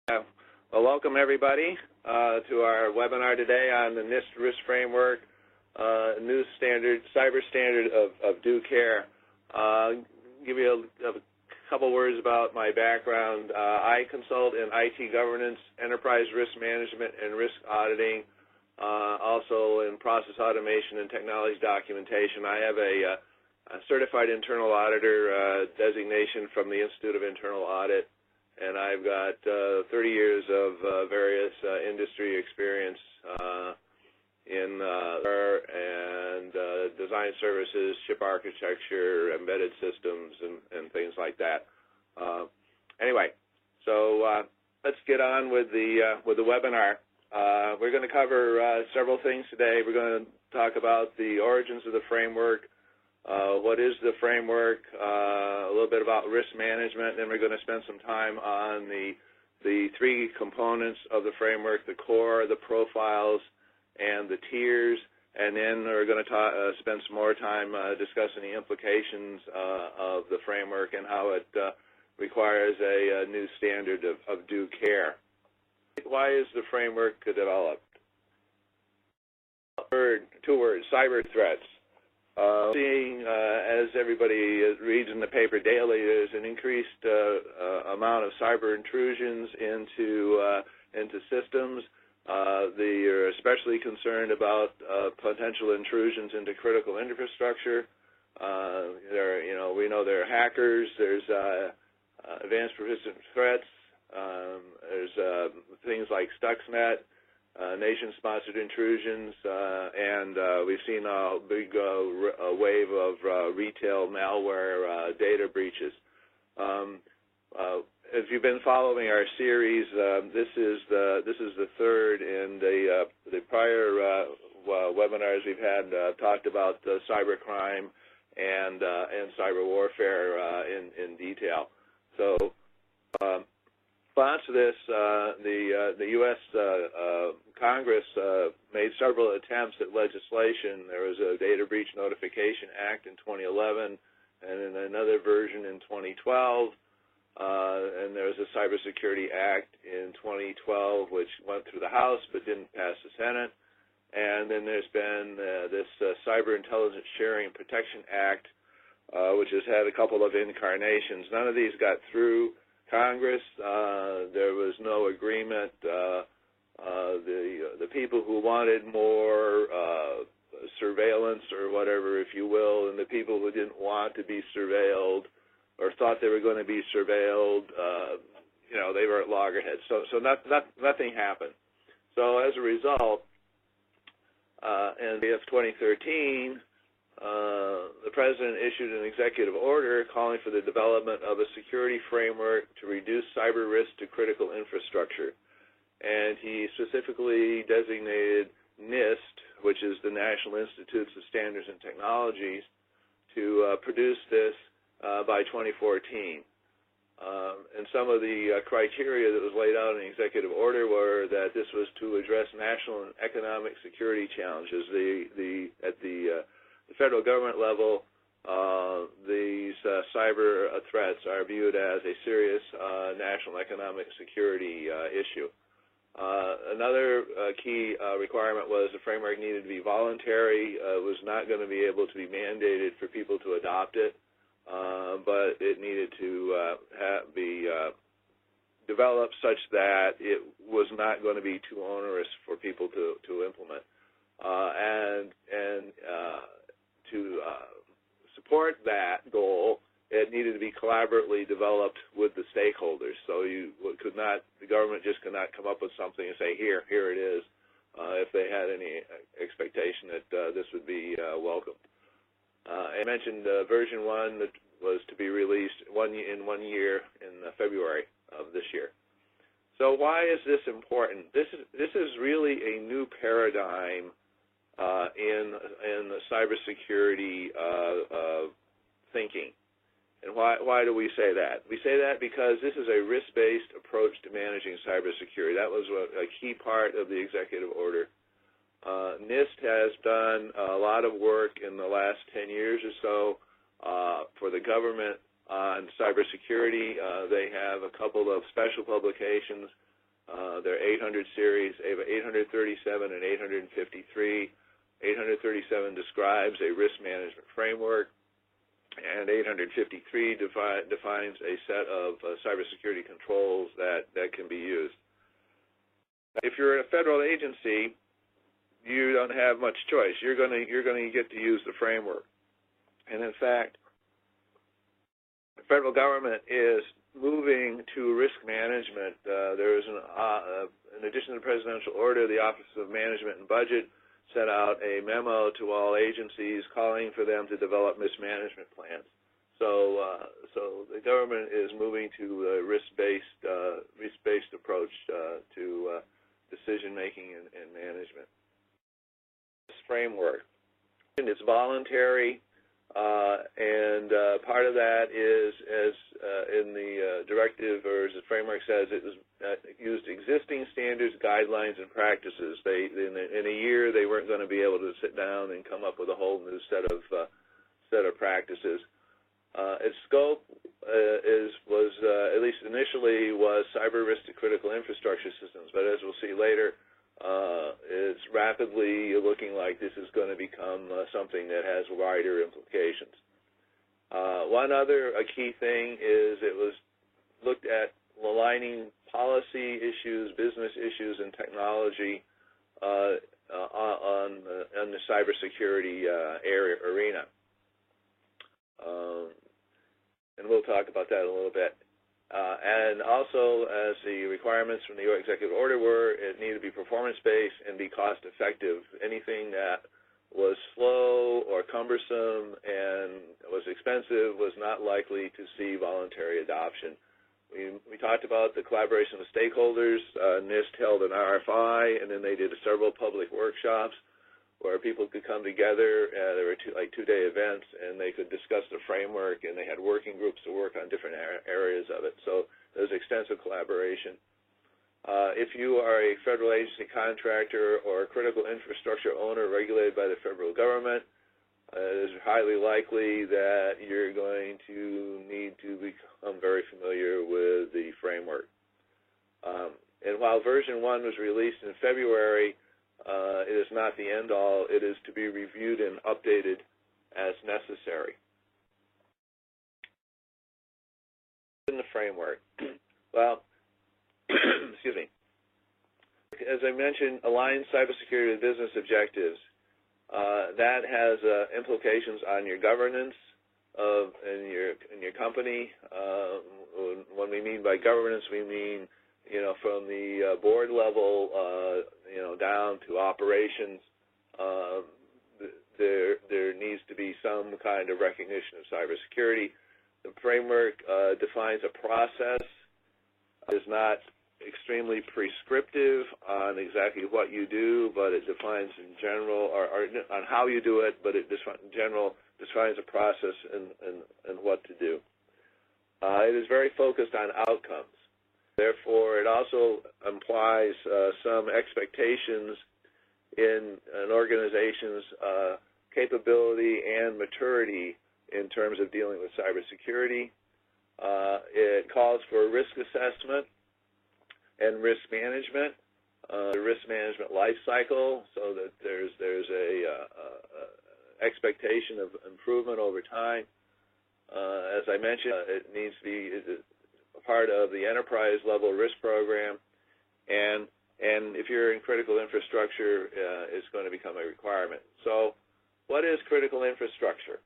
Well, welcome everybody to our webinar today on the NIST Risk Framework, new standard, cyber standard of due care. Give you a couple words about my background. I consult in IT governance, enterprise risk management, and risk auditing, also in process automation and technology documentation. I have a certified internal auditor designation from the Institute of Internal Audit, and I've got 30 years of various industry experience in and design services, chip architecture, embedded systems, and things like that. Anyway, so let's get on with the webinar. We're going to cover several things today. We're going to talk about the origins of the framework. What is the framework, a little bit about risk management, then we're going to spend some time on the three components of the framework, the core, the profiles, and the tiers, and then we're going to spend some more time discussing the implications of the framework and how it requires a new standard of due care. Why is the framework developed? Two words, cyber threats. Seeing, as everybody reads in the paper daily, there's an increased amount of cyber intrusions into systems. They're especially concerned about potential intrusions into critical infrastructure. We know there are hackers. There's advanced persistent threats. There's things like Stuxnet. Nation-sponsored intrusions, and we've seen a big wave of retail malware data breaches. If you've been following our series, this is the third, and the prior webinars we've had talked about cybercrime and cyber warfare in detail. So. In response to this, the U.S. Congress made several attempts at legislation. There was a Data Breach Notification Act in 2011, and then another version in 2012, and there was a Cybersecurity Act in 2012, which went through the House but didn't pass the Senate. And then there's been this Cyber Intelligence Sharing and Protection Act, which has had a couple of incarnations. None of these got through Congress. There was no agreement. The people who wanted more surveillance or whatever, if you will, and the people who didn't want to be surveilled or thought they were going to be surveilled, they were at loggerheads. So nothing happened. So as a result, in the 2013, the President issued an executive order calling for the development of a security framework to reduce cyber risk to critical infrastructure. And he specifically designated NIST, which is the National Institutes of Standards and Technologies, to produce this by 2014. And some of the criteria that was laid out in the executive order were that this was to address national and economic security challenges. At the federal government level, these cyber threats are viewed as a serious national economic security issue. Another key requirement was the framework needed to be voluntary. It was not going to be able to be mandated for people to adopt it, but it needed to be developed such that it was not going to be too onerous for people to implement. To support that goal, it needed to be collaboratively developed with the stakeholders. So the government just could not come up with something and say, here it is, if they had any expectation that this would be welcomed. I mentioned version 1 that was to be released in 1 year in February of this year. So why is this important? This is really a new paradigm in the cybersecurity thinking. And why do we say that? We say that because this is a risk-based approach to managing cybersecurity. That was a key part of the executive order. NIST has done a lot of work in the last 10 years or so for the government on cybersecurity. They have a couple of special publications There are 800 series, 837 and 853. 837 describes a risk management framework, and 853 defines a set of cybersecurity controls that can be used. If you're a federal agency, you don't have much choice. You're going to get to use the framework. And in fact, the federal government is moving to risk management. There is in addition to the presidential order, the Office of Management and Budget sent out a memo to all agencies calling for them to develop risk management plans. So the government is moving to a risk-based approach to decision making and management. This framework, and it's voluntary. And part of that is, as in the directive, or as the framework says, it was used existing standards, guidelines, and practices. In a year, they weren't going to be able to sit down and come up with a whole new set of practices. Its scope was at least initially was cyber risk to critical infrastructure systems, but as we'll see later, it's rapidly looking like this is going to become something that has wider implications. One other key thing is it was looked at aligning policy issues, business issues, and technology on the cybersecurity arena. And we'll talk about that a little bit. And also, as the requirements from the executive order were, it needed to be performance-based and be cost-effective. Anything that was slow or cumbersome and was expensive was not likely to see voluntary adoption. We talked about the collaboration with stakeholders. NIST held an RFI, and then they did several public workshops where people could come together. There were two-day events, and they could discuss the framework, and they had working groups to work on different areas of it. So there's extensive collaboration. If you are a federal agency contractor or a critical infrastructure owner regulated by the federal government, it is highly likely that you're going to need to become very familiar with the framework. And while version 1 was released in February, it is not the end-all. It is to be reviewed and updated as necessary. In the framework, well, excuse me. As I mentioned, align cybersecurity with business objectives. That has implications on your governance in your company. When we mean by governance, we mean from the board level, down to operations. There needs to be some kind of recognition of cybersecurity. The framework defines a process. It is not extremely prescriptive on exactly what you do, but it defines in general, or on how you do it, but it in general defines a process and what to do. It is very focused on outcomes. Therefore, it also implies some expectations in an organization's capability and maturity in terms of dealing with cybersecurity. It calls for risk assessment and risk management, the risk management life cycle, so that there's a expectation of improvement over time. As I mentioned, it needs to be a part of the enterprise level risk program, and if you're in critical infrastructure, it's going to become a requirement. So what is critical infrastructure?